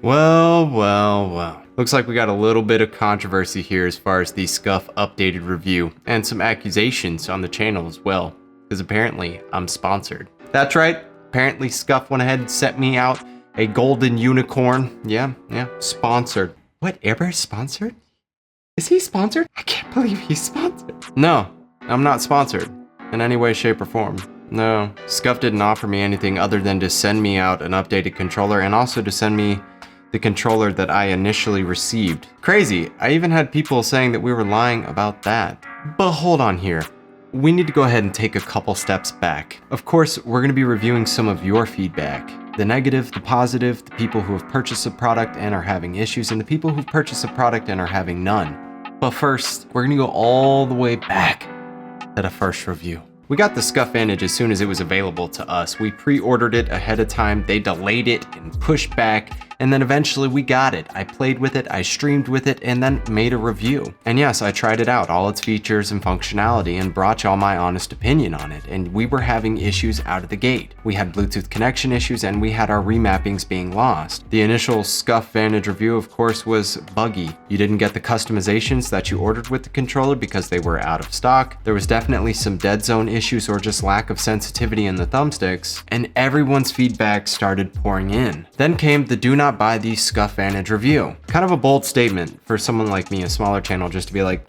Well. Looks like we got a little bit of controversy here as far as the SCUF updated review, and some accusations on the channel as well, because apparently I'm sponsored. That's right, apparently SCUF went ahead and sent me out a golden unicorn. Yeah, sponsored. What, Air Bear's sponsored? Is he sponsored? I can't believe he's sponsored. No, I'm not sponsored in any way, shape, or form. No, SCUF didn't offer me anything other than to send me out an updated controller and also to send me the controller that I initially received. Crazy, I even had people saying that we were lying about that. But hold on here. We need to go ahead and take a couple steps back. Of course, we're going to be reviewing some of your feedback. The negative, the positive, the people who have purchased a product and are having issues, and the people who've purchased a product and are having none. But first, we're going to go all the way back to the first review. We got the SCUF Vantage as soon as it was available to us. We pre-ordered it ahead of time, they delayed it and pushed back, and then eventually we got it. I played with it, I streamed with it, and then made a review. And yes, I tried it out, all its features and functionality, and brought y'all my honest opinion on it. And we were having issues out of the gate. We had Bluetooth connection issues, and we had our remappings being lost. The initial SCUF Vantage review, of course, was buggy. You didn't get the customizations that you ordered with the controller because they were out of stock. There was definitely some dead zone issues or just lack of sensitivity in the thumbsticks, and everyone's feedback started pouring in. Then came the do not buy the SCUF Vantage review. Kind of a bold statement for someone like me, a smaller channel, just to be like,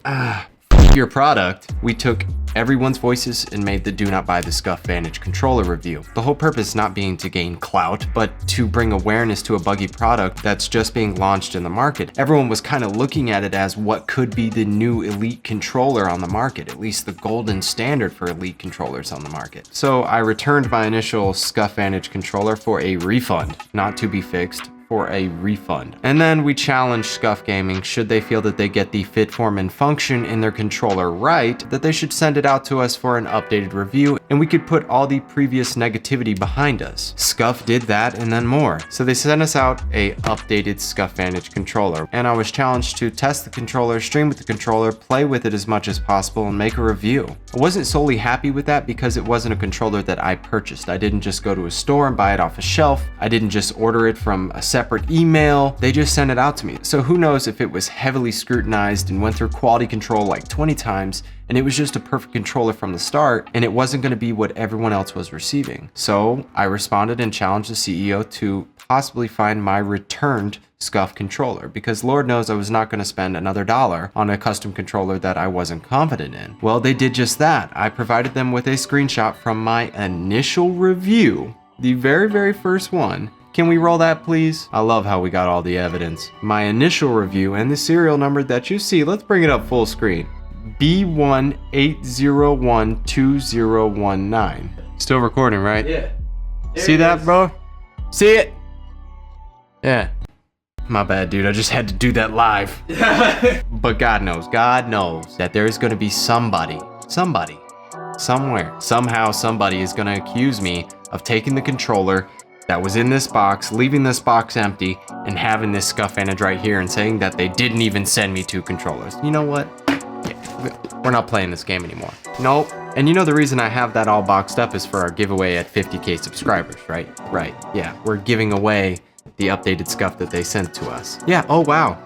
your product. We took everyone's voices and made the do not buy the SCUF Vantage controller review. The whole purpose not being to gain clout, but to bring awareness to a buggy product that's just being launched in the market. Everyone was kind of looking at it as what could be the new elite controller on the market, at least the golden standard for elite controllers on the market. So I returned my initial SCUF Vantage controller for a refund, not to be fixed, for a refund. And then we challenged SCUF Gaming, should they feel that they get the fit, form, and function in their controller right, that they should send it out to us for an updated review, and we could put all the previous negativity behind us. SCUF did that and then more. So they sent us out a updated SCUF Vantage controller, and I was challenged to test the controller, stream with the controller, play with it as much as possible, and make a review. I wasn't solely happy with that because it wasn't a controller that I purchased. I didn't just go to a store and buy it off a shelf. I didn't just order it from a separate email. They just sent it out to me. So who knows if it was heavily scrutinized and went through quality control like 20 times, and it was just a perfect controller from the start, and it wasn't going to be what everyone else was receiving. So I responded and challenged the CEO to possibly find my returned SCUF controller, because Lord knows I was not going to spend another $1 on a custom controller that I wasn't confident in. Well, they did just that. I provided them with a screenshot from my initial review, the very first one. Can we roll that, please? I love how we got all the evidence. My initial review and the serial number that you see, let's bring it up full screen. B18012019. Still recording, right? Yeah. See that, bro? See it? Yeah. My bad, dude. I just had to do that live. But God knows that there is going to be somebody, somewhere, somehow somebody is going to accuse me of taking the controller that was in this box, leaving this box empty, and having this SCUF Vantage right here and saying that they didn't even send me 2 controllers. You know what? Yeah, we're not playing this game anymore. Nope. And you know the reason I have that all boxed up is for our giveaway at 50K subscribers, right? Right. Yeah, we're giving away the updated SCUF that they sent to us. Yeah, oh wow.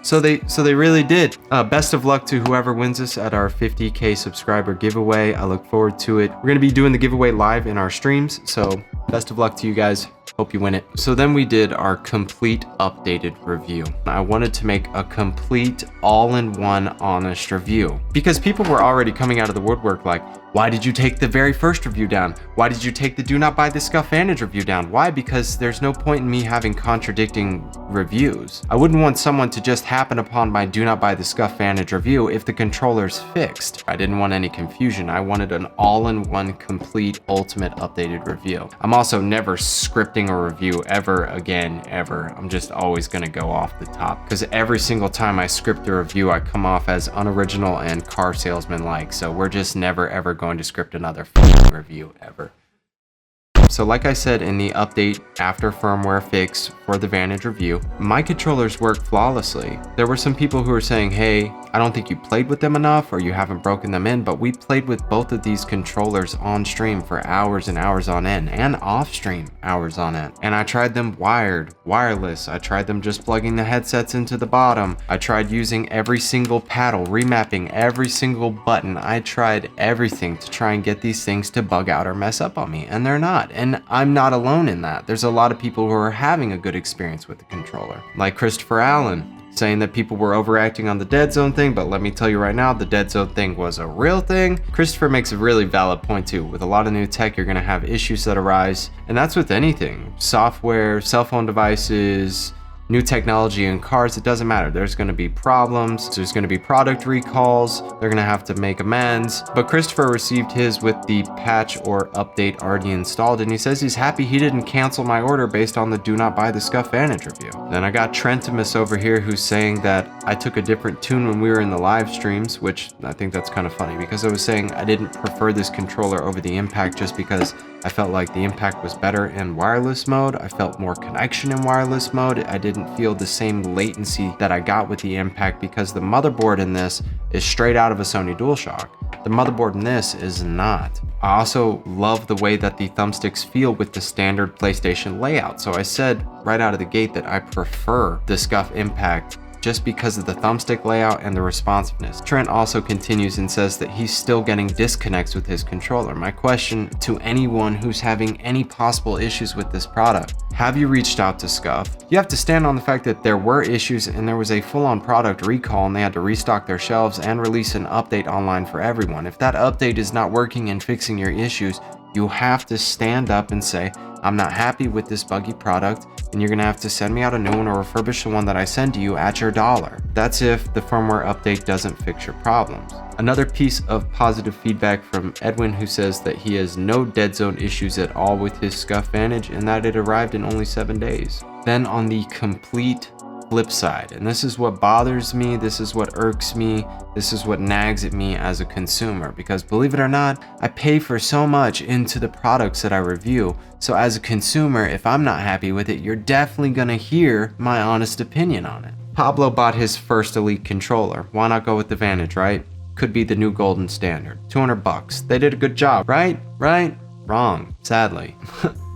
So they really did. Best of luck to whoever wins this at our 50K subscriber giveaway. I look forward to it. We're gonna be doing the giveaway live in our streams, so best of luck to you guys. Hope you win it. So then we did our complete updated review. I wanted to make a complete all-in-one honest review because people were already coming out of the woodwork like, why did you take the very first review down? Why did you take the do not buy the SCUF Vantage review down? Why? Because there's no point in me having contradicting reviews. I wouldn't want someone to just happen upon my do not buy the SCUF Vantage review if the controller's fixed. I didn't want any confusion. I wanted an all-in-one complete ultimate updated review. I'm also never scripting a review ever again, ever. I'm just always gonna go off the top because every single time I script a review, I come off as unoriginal and car salesman-like. So we're just never ever going to script another review ever. So like I said in the update after firmware fix for the Vantage review, my controllers work flawlessly. There were some people who were saying, hey, I don't think you played with them enough or you haven't broken them in, but we played with both of these controllers on stream for hours and hours on end and off stream hours on end. And I tried them wired, wireless. I tried them just plugging the headsets into the bottom. I tried using every single paddle, remapping every single button. I tried everything to try and get these things to bug out or mess up on me, and they're not. And I'm not alone in that. There's a lot of people who are having a good experience with the controller, like Christopher Allen, saying that people were overacting on the dead zone thing, but let me tell you right now, the dead zone thing was a real thing. Christopher makes a really valid point too. With a lot of new tech, you're gonna have issues that arise, and that's with anything. Software, cell phone devices, new technology in cars, it doesn't matter. There's going to be problems, there's going to be product recalls, they're going to have to make amends. But Christopher received his with the patch or update already installed, and he says he's happy he didn't cancel my order based on the do not buy the SCUF Vantage review. Then I got Trentimus over here who's saying that I took a different tune when we were in the live streams, which I think that's kind of funny because I was saying I didn't prefer this controller over the Impact just because I felt like the Impact was better in wireless mode. I felt more connection in wireless mode. I didn't feel the same latency that I got with the Impact because the motherboard in this is straight out of a Sony DualShock. The motherboard in this is not. I also love the way that the thumbsticks feel with the standard PlayStation layout. So I said right out of the gate that I prefer the SCUF Impact just because of the thumbstick layout and the responsiveness. Trent also continues and says that he's still getting disconnects with his controller. My question to anyone who's having any possible issues with this product, have you reached out to SCUF? You have to stand on the fact that there were issues and there was a full-on product recall and they had to restock their shelves and release an update online for everyone. If that update is not working and fixing your issues, you have to stand up and say, I'm not happy with this buggy product, and you're gonna have to send me out a new one or refurbish the one that I send to you at your dollar. That's if the firmware update doesn't fix your problems. Another piece of positive feedback from Edwin, who says that he has no dead zone issues at all with his SCUF Vantage and that it arrived in only 7 days. Then on the complete flip side, and this is what bothers me, this is what irks me, this is what nags at me as a consumer, because believe it or not, I pay for so much into the products that I review. So as a consumer, if I'm not happy with it, you're definitely gonna hear my honest opinion on it. Pablo bought his first Elite controller. Why not go with the Vantage, right? Could be the new golden standard. $200. They did a good job, right? Right? Wrong, sadly.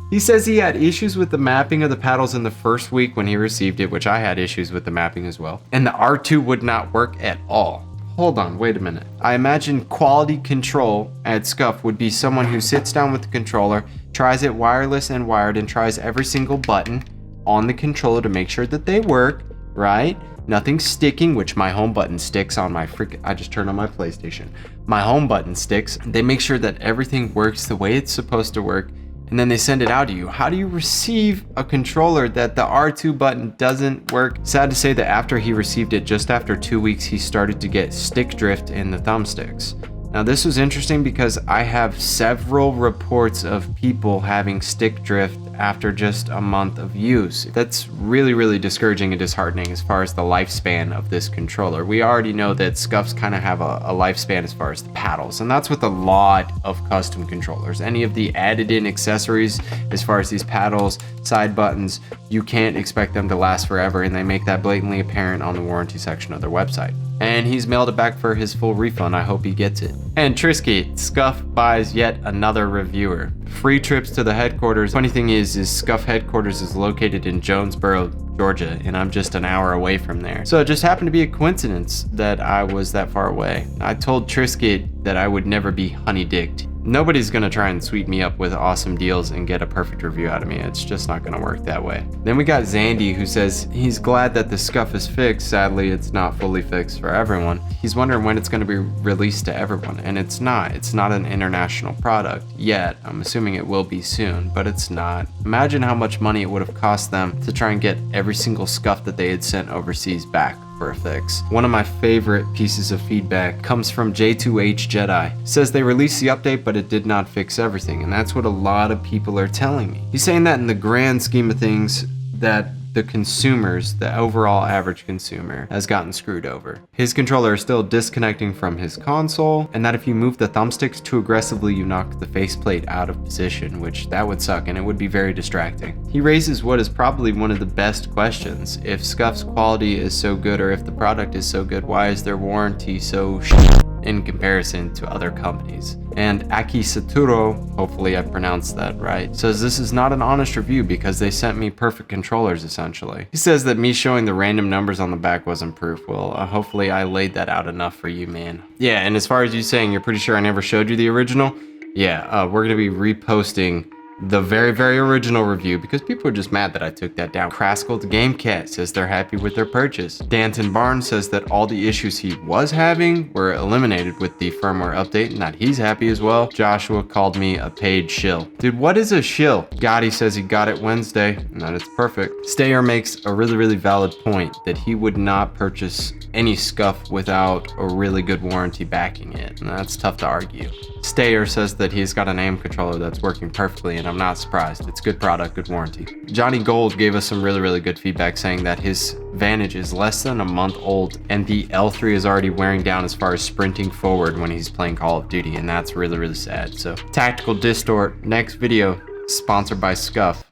He says he had issues with the mapping of the paddles in the first week when he received it, which I had issues with the mapping as well. And the R2 would not work at all. Hold on, wait a minute. I imagine quality control at SCUF would be someone who sits down with the controller, tries it wireless and wired, and tries every single button on the controller to make sure that they work, right? Nothing sticking, which my home button sticks on my I just turned on my PlayStation. My home button sticks. They make sure that everything works the way it's supposed to work, and then they send it out to you. How do you receive a controller that the R2 button doesn't work? Sad to say that after he received it, just after 2 weeks, he started to get stick drift in the thumbsticks. Now this was interesting because I have several reports of people having stick drift after just a month of use. That's really, really discouraging and disheartening as far as the lifespan of this controller. We already know that SCUFs kind of have a lifespan as far as the paddles, and that's with a lot of custom controllers. Any of the added in accessories as far as these paddles, side buttons, you can't expect them to last forever, and they make that blatantly apparent on the warranty section of their website. And he's mailed it back for his full refund. I hope he gets it. And Trisky, SCUF buys yet another reviewer. Free trips to the headquarters. Funny thing is SCUF headquarters is located in Jonesboro, Georgia, and I'm just an hour away from there. So it just happened to be a coincidence that I was that far away. I told Trisky that I would never be honey-dicked. Nobody's gonna try and sweep me up with awesome deals and get a perfect review out of me. It's just not gonna work that way. Then we got Zandy, who says he's glad that the SCUF is fixed. Sadly, it's not fully fixed for everyone. He's wondering when it's gonna be released to everyone, and it's not. It's not an international product yet. I'm assuming it will be soon, but it's not. Imagine how much money it would have cost them to try and get every single SCUF that they had sent overseas back for a fix. One of my favorite pieces of feedback comes from J2H Jedi. It says they released the update, but it did not fix everything, and that's what a lot of people are telling me. He's saying that in the grand scheme of things, that the consumers, the overall average consumer, has gotten screwed over. His controller is still disconnecting from his console, and that if you move the thumbsticks too aggressively, you knock the faceplate out of position, which that would suck and it would be very distracting. He raises what is probably one of the best questions. If SCUF's quality is so good, or if the product is so good, why is their warranty so in comparison to other companies? And Aki Saturo, hopefully I pronounced that right, says this is not an honest review because they sent me perfect controllers essentially. He says that me showing the random numbers on the back wasn't proof. Well, hopefully I laid that out enough for you, man. Yeah, and as far as you saying you're pretty sure I never showed you the original, yeah, we're gonna be reposting the very original review because people are just mad that I took that down. Crascal the Game Cat says they're happy with their purchase. Danton Barnes says that all the issues he was having were eliminated with the firmware update and that he's happy as well. Joshua called me a paid shill. Dude, what is a shill? Gotti says he got it Wednesday and that it's perfect. Stayer makes a really valid point that he would not purchase any SCUF without a really good warranty backing it, and that's tough to argue. Stayer says that he's got an aim controller that's working perfectly, and I'm not surprised. It's good product, good warranty. Johnny Gold gave us some really good feedback saying that his Vantage is less than a month old and the L3 is already wearing down as far as sprinting forward when he's playing Call of Duty, and that's really sad. So Tactical Distort, next video sponsored by SCUF.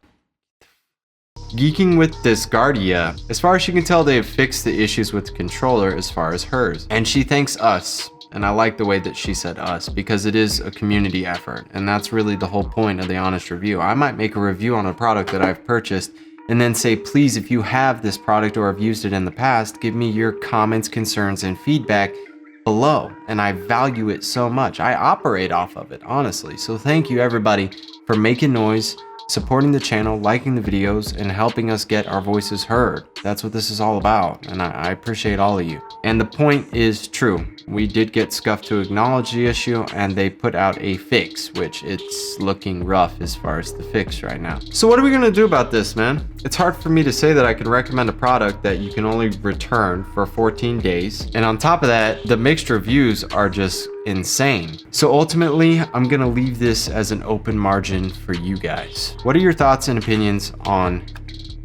Geeking with Disgardia. As far as she can tell, they have fixed the issues with the controller as far as hers, and she thanks us. And I like the way that she said us because it is a community effort, and that's really the whole point of the honest review. I might make a review on a product that I've purchased and then say, please, if you have this product or have used it in the past, give me your comments, concerns, and feedback below. And I value it so much. I operate off of it, honestly. So thank you everybody for making noise, supporting the channel, liking the videos, and helping us get our voices heard. That's what this is all about, and I appreciate all of you. And the point is true. We did get SCUF to acknowledge the issue, and they put out a fix, which it's looking rough as far as the fix right now. So what are we gonna do about this, man? It's hard for me to say that I could recommend a product that you can only return for 14 days. And on top of that, the mixed reviews are just insane. So ultimately, I'm gonna leave this as an open margin for you guys. What are your thoughts and opinions on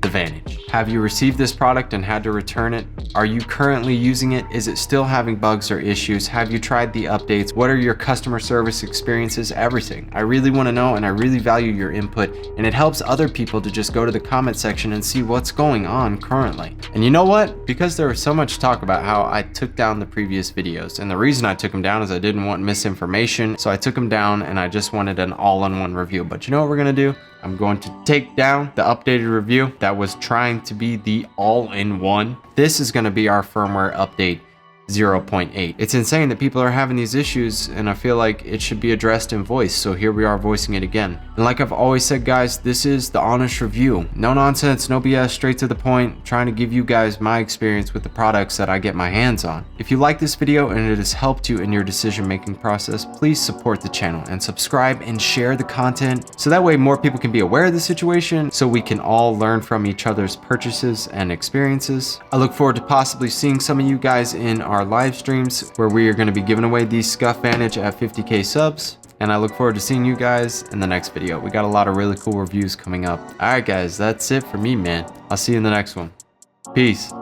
the Vantage? Have you received this product and had to return it? Are you currently using it? Is it still having bugs or issues? Have you tried the updates? What are your customer service experiences? Everything. I really want to know, and I really value your input, and it helps other people to just go to the comment section and see what's going on currently. And you know what? Because there was so much talk about how I took down the previous videos, and the reason I took them down is I didn't want misinformation, so I took them down and I just wanted an all-in-one review. But you know what we're gonna do? I'm going to take down the updated review that was trying to be the all-in-one. This is going to be our firmware update 0.8. It's insane that people are having these issues, and I feel like it should be addressed in voice, so here we are voicing it again. And like I've always said, guys, this is the honest review. No nonsense, no BS, straight to the point, trying to give you guys my experience with the products that I get my hands on. If you like this video and it has helped you in your decision-making process, please support the channel and subscribe and share the content so that way more people can be aware of the situation, so we can all learn from each other's purchases and experiences. I look forward to possibly seeing some of you guys in our live streams where we are going to be giving away these SCUF Vantage at 50k subs, and I look forward to seeing you guys in the next video. We got a lot of really cool reviews coming up. Alright guys, that's it for me, man. I'll see you in the next one. Peace.